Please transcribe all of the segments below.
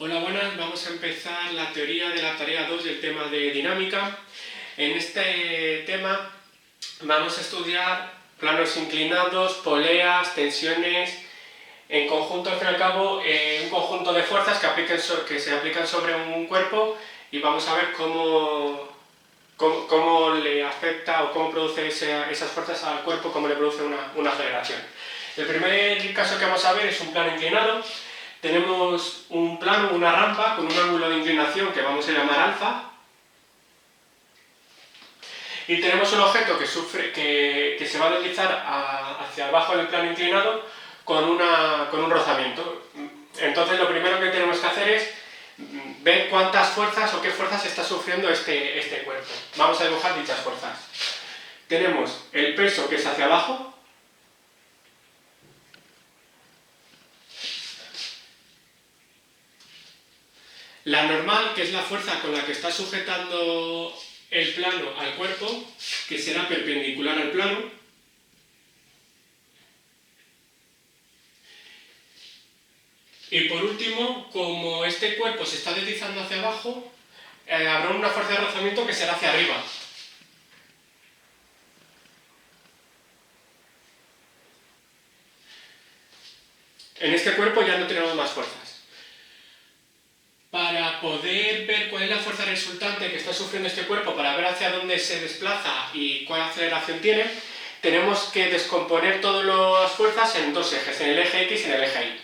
Hola, buenas. Vamos a empezar la teoría de la tarea 2 del tema de dinámica. En este tema vamos a estudiar planos inclinados, poleas, tensiones, en conjunto, al fin y al cabo, un conjunto de fuerzas que se aplican sobre un cuerpo, y vamos a ver cómo le afecta o cómo produce esas fuerzas al cuerpo, cómo le produce una aceleración. El primer caso que vamos a ver es un plano inclinado. Tenemos un plano, una rampa con un ángulo de inclinación que vamos a llamar alfa, y tenemos un objeto que se va a deslizar hacia abajo del plano inclinado con un rozamiento. Entonces lo primero que tenemos que hacer es ver cuántas fuerzas o qué fuerzas está sufriendo este cuerpo. Vamos a dibujar dichas fuerzas. Tenemos el peso, que es hacia abajo. La normal, que es la fuerza con la que está sujetando el plano al cuerpo, que será perpendicular al plano. Y por último, como este cuerpo se está deslizando hacia abajo, habrá una fuerza de rozamiento que será hacia arriba. En este cuerpo ya no tenemos más fuerzas. Para poder ver cuál es la fuerza resultante que está sufriendo este cuerpo, para ver hacia dónde se desplaza y cuál aceleración tiene, tenemos que descomponer todas las fuerzas en dos ejes, en el eje X y en el eje Y.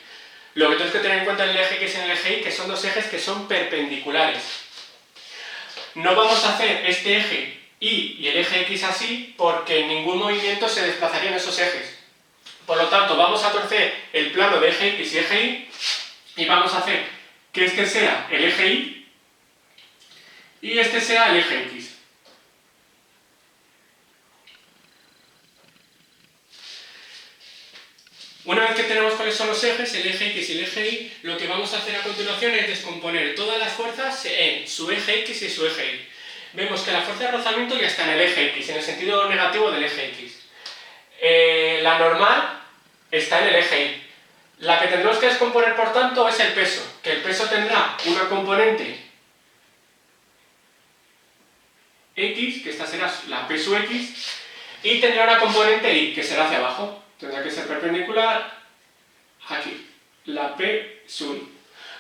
Lo que tenemos que tener en cuenta en el eje X y en el eje Y, que son dos ejes que son perpendiculares. No vamos a hacer este eje Y y el eje X así, porque en ningún movimiento se desplazarían esos ejes. Por lo tanto, vamos a torcer el plano de eje X y eje Y, y vamos a hacer que este sea el eje Y y este sea el eje X. Una vez que tenemos cuáles son los ejes, el eje X y el eje Y, lo que vamos a hacer a continuación es descomponer todas las fuerzas en su eje X y su eje Y. Vemos que la fuerza de rozamiento ya está en el eje X, en el sentido negativo del eje X. La normal está en el eje Y. La que tendremos que descomponer, por tanto, es el peso, que el peso tendrá una componente X, que esta será la P sub X, y tendrá una componente Y, que será hacia abajo. Tendrá que ser perpendicular aquí, la P sub Y.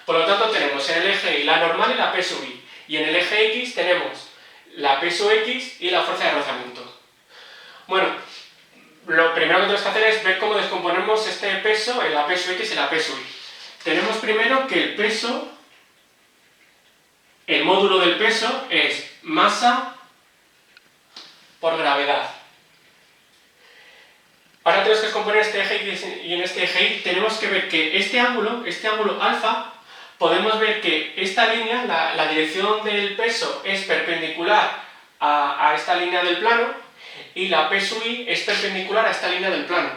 Por lo tanto, tenemos en el eje Y la normal y la P sub Y. Y en el eje X tenemos la P sub X y la fuerza de rozamiento. Bueno, lo primero que tenemos que hacer es ver cómo descomponemos este peso en la P sub X y la P sub Y. Tenemos primero que el peso, el módulo del peso es masa por gravedad. Ahora tenemos que descomponer este eje X y en este eje Y tenemos que ver que este ángulo alfa, podemos ver que esta línea, la dirección del peso, es perpendicular a esta línea del plano, y la P sub Y es perpendicular a esta línea del plano.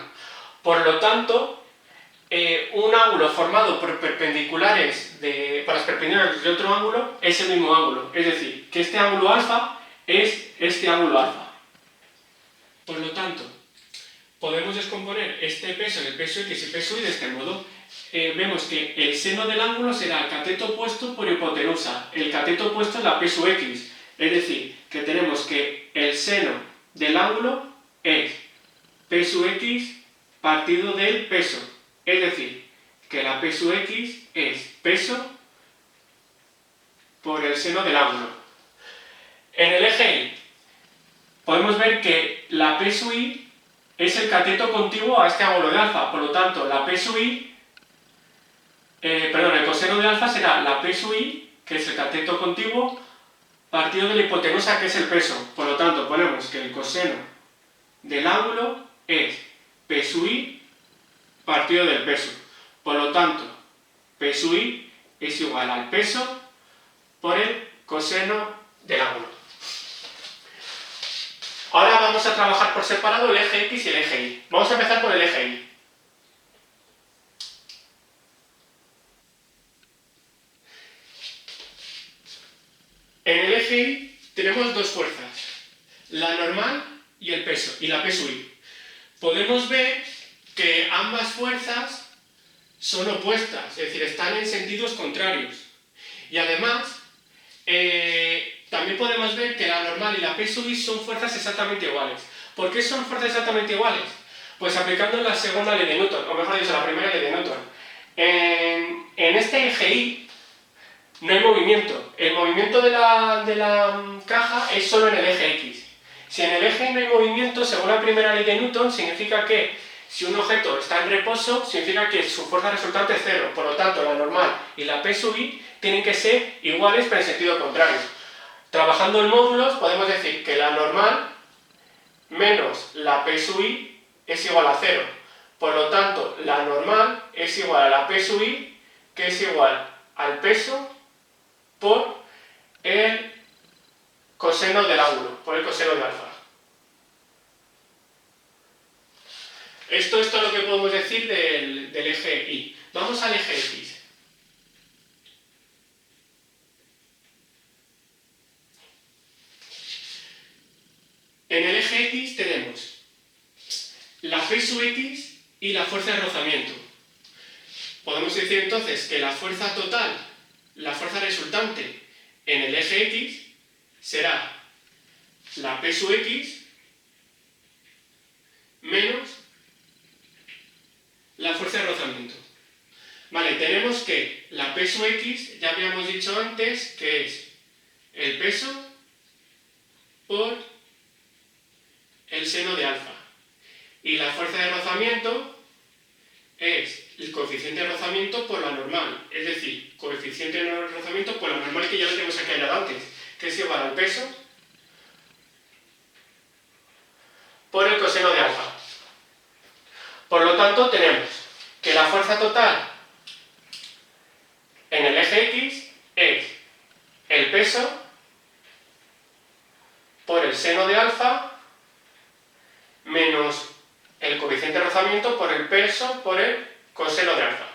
Por lo tanto, un ángulo formado por perpendiculares para las perpendiculares de otro ángulo es el mismo ángulo. Es decir, que este ángulo alfa es este ángulo alfa. Por lo tanto, podemos descomponer este peso en el P sub X y P sub Y de este modo. Vemos que el seno del ángulo será el cateto opuesto por hipotenusa. El cateto opuesto es la P sub X. Es decir, que tenemos que el seno del ángulo es P sub X partido del peso. Es decir, que la P sub X es peso por el seno del ángulo. En el eje Y podemos ver que la P sub Y es el cateto contiguo a este ángulo de alfa. Por lo tanto, la P sub Y, el coseno de alfa será la P sub Y, que es el cateto contiguo, partido de la hipotenusa, que es el peso. Por lo tanto, ponemos que el coseno del ángulo es P sub Y partido del peso. Por lo tanto, P sub Y es igual al peso por el coseno del ángulo. Ahora vamos a trabajar por separado el eje X y el eje Y. Vamos a empezar por el eje Y. En el eje Y tenemos dos fuerzas, la normal y el peso, y la P sub Y. Podemos ver que ambas fuerzas son opuestas, es decir, están en sentidos contrarios. Y además, también podemos ver que la normal y la P sub i son fuerzas exactamente iguales. ¿Por qué son fuerzas exactamente iguales? Pues aplicando la segunda ley de Newton, o mejor dicho, la primera ley de Newton. En este eje I no hay movimiento. El movimiento de la caja es solo en el eje X. Si en el eje Y no hay movimiento, según la primera ley de Newton, significa que si un objeto está en reposo, significa que su fuerza resultante es cero. Por lo tanto, la normal y la P sub i tienen que ser iguales, pero en sentido contrario. Trabajando en módulos, podemos decir que la normal menos la P sub i es igual a cero. Por lo tanto, la normal es igual a la P sub i, que es igual al peso por el coseno del ángulo, por el coseno de alfa. Esto es todo lo que podemos decir del eje Y. Vamos al eje X. En el eje X tenemos la P sub X y la fuerza de rozamiento. Podemos decir entonces que la fuerza total, la fuerza resultante en el eje X será la P sub X menos la fuerza de rozamiento. Vale, tenemos que la P sub X, ya habíamos dicho antes, que es el peso por el seno de alfa. Y la fuerza de rozamiento es el coeficiente de rozamiento por la normal. Es decir, coeficiente de rozamiento por la normal, que ya lo tenemos aquí añadido antes, que es igual al peso por el coseno de alfa. Por lo tanto, tenemos que la fuerza total en el eje X es el peso por el seno de alfa menos el coeficiente de rozamiento por el peso por el coseno de alfa.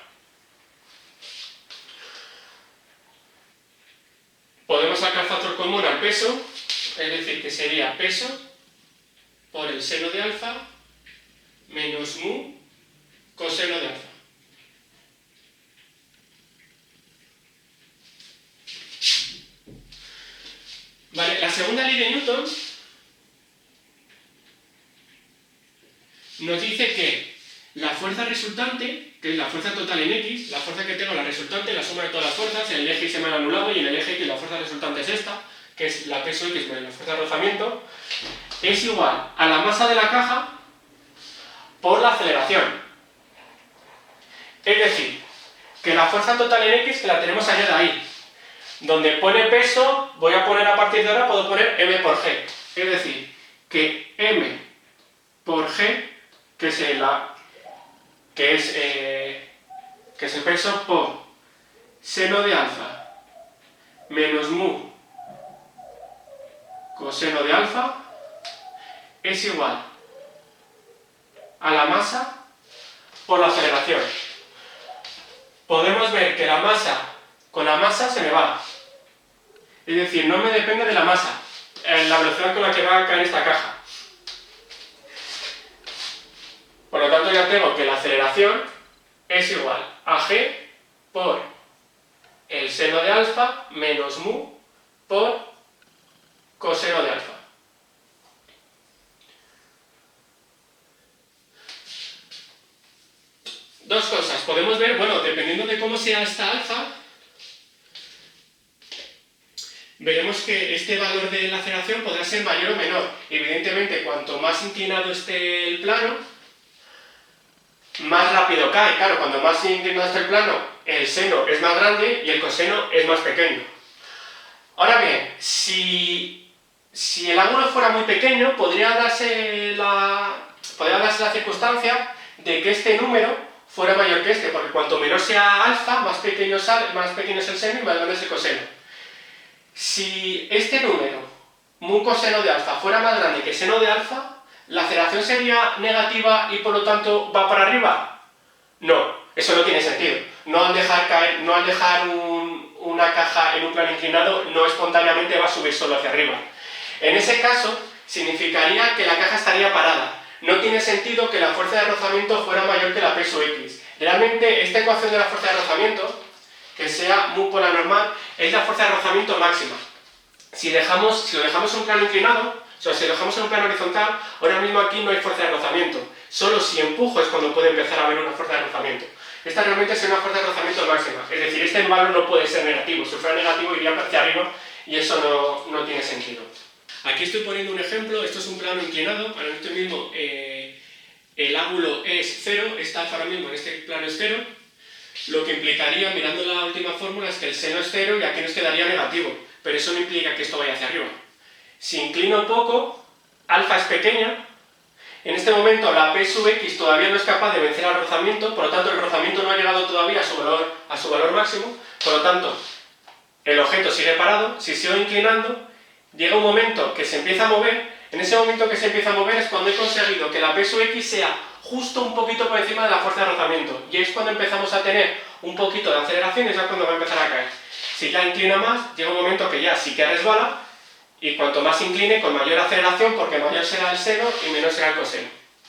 Podemos sacar factor común al peso, es decir, que sería peso por el seno de alfa menos mu coseno de alfa. Vale, la segunda ley de Newton nos dice que la fuerza resultante, que es la fuerza total en X, la fuerza que tengo, la resultante, la suma de todas las fuerzas, en el eje Y se me han anulado y en el eje X la fuerza resultante es esta, que es la P sub X menos la fuerza de rozamiento, es igual a la masa de la caja por la aceleración. Es decir, que la fuerza total en X, que la tenemos añadida ahí, donde pone peso, voy a poner a partir de ahora, puedo poner M por G. Es decir, que M por G, que es el peso por seno de alfa menos mu coseno de alfa, es igual a la masa por la aceleración. Podemos ver que la masa con la masa se me va. Es decir, no me depende de la masa, la velocidad con la que va a caer esta caja. Por lo tanto, ya tengo que la aceleración es igual a G por el seno de alfa menos mu por coseno de alfa. Dos cosas. Podemos ver, bueno, dependiendo de cómo sea esta alfa, veremos que este valor de la aceleración podrá ser mayor o menor. Evidentemente, cuanto más inclinado esté el plano, más rápido cae. Claro, cuando más inclinado esté el plano, el seno es más grande y el coseno es más pequeño. Ahora bien, si el ángulo fuera muy pequeño, podría darse la circunstancia de que este número fuera mayor que este, porque cuanto menor sea alfa, más pequeño es el seno y más grande es el coseno. Si este número, mu coseno de alfa, fuera más grande que seno de alfa, ¿la aceleración sería negativa y por lo tanto va para arriba? No, eso no tiene sentido. No al dejar una caja en un plano inclinado, no espontáneamente va a subir solo hacia arriba. En ese caso, significaría que la caja estaría parada. No tiene sentido que la fuerza de rozamiento fuera mayor que la P sub X. Realmente, esta ecuación de la fuerza de rozamiento que sea muy pola normal, es la fuerza de rozamiento máxima. Si lo dejamos en un plano inclinado, o sea, si lo dejamos en un plano horizontal, ahora mismo aquí no hay fuerza de rozamiento. Solo si empujo es cuando puede empezar a haber una fuerza de rozamiento. Esta realmente es una fuerza de rozamiento máxima, es decir, este valor no puede ser negativo. Si fuera negativo iría hacia arriba y eso no tiene sentido. Aquí estoy poniendo un ejemplo, esto es un plano inclinado, ahora mismo el ángulo es 0, esta alfa ahora mismo en este plano es 0, lo que implicaría, mirando la última fórmula, es que el seno es 0 y aquí nos quedaría negativo, pero eso no implica que esto vaya hacia arriba. Si inclino un poco, alfa es pequeña, en este momento la P sub x todavía no es capaz de vencer al rozamiento, por lo tanto el rozamiento no ha llegado todavía a su valor máximo, por lo tanto el objeto sigue parado. Si sigo inclinando, llega un momento que se empieza a mover. En ese momento que se empieza a mover es cuando he conseguido que la P sub x sea justo un poquito por encima de la fuerza de rozamiento, y es cuando empezamos a tener un poquito de aceleración y es cuando va a empezar a caer. Si ya inclina más, llega un momento que ya sí que resbala, y cuanto más incline, con mayor aceleración, porque mayor será el seno y menor será el coseno.